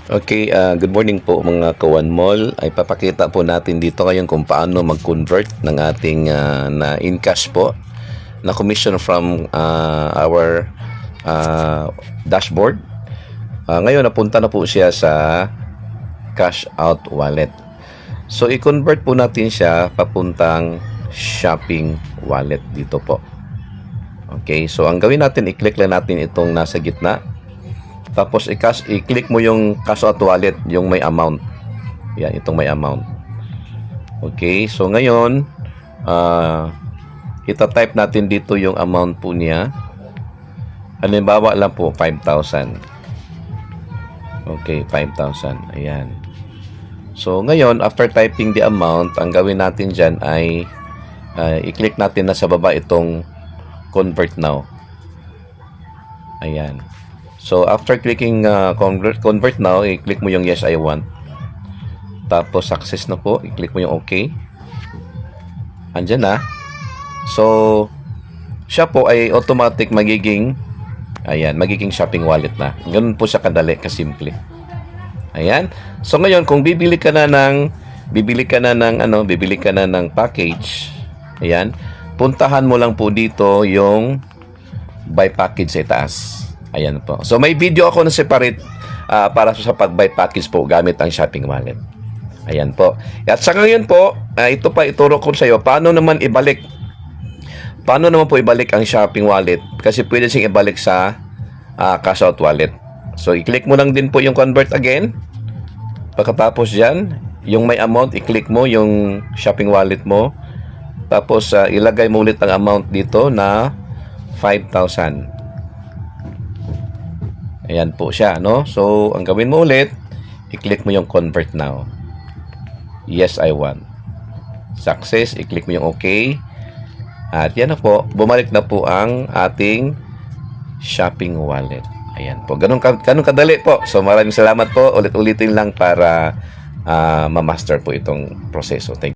Okay, good morning po mga Kawan Mall. Ay papakita po natin dito ngayon kung paano mag-convert ng ating na in cash po na commission from our dashboard. Ngayon napunta na po siya sa cash out wallet. So i-convert po natin siya papuntang shopping wallet dito po. Okay, so ang gawin natin, i-click lang natin itong nasa gitna. Tapos i-click mo yung cash out wallet, yung may amount. Yan, itong may amount. Okay, so ngayon ita-type natin dito yung amount po niya. Halimbawa lang po 5,000. Okay, 5,000. Ayan. So ngayon, after typing the amount, ang gawin natin dyan ay i-click natin na sa baba itong convert now. Ayan. So, after clicking convert now, i-click mo yung yes, I want. Tapos, success na po. I-click mo yung okay. Andyan na. So, siya po ay automatic magiging magiging shopping wallet na. Ganun po siya kadali, kasimple. Ayan. So, ngayon, kung bibili ka na ng package, ayan, puntahan mo lang po dito yung buy package sa itaas. Ayan po. So may video ako na separate para sa pag-buy package po gamit ang shopping wallet. Ayan po. At sa ngayon po, ito pa ituro ko sa iyo paano naman po ibalik ang shopping wallet, kasi pwede siyang ibalik sa cash out wallet. So i-click mo lang din po yung convert again. Pagkatapos diyan, yung may amount, i-click mo yung shopping wallet mo. Tapos ilagay mo ulit ang amount dito na 5,000. Ayan po siya, no? So, ang gawin mo ulit, i-click mo yung convert now. Yes, I want. Success, i-click mo yung okay. At yan na po, bumalik na po ang ating shopping wallet. Ayan po, ganun kadali po. So, maraming salamat po. Ulit-ulitin lang para ma-master po itong proseso. Thank you.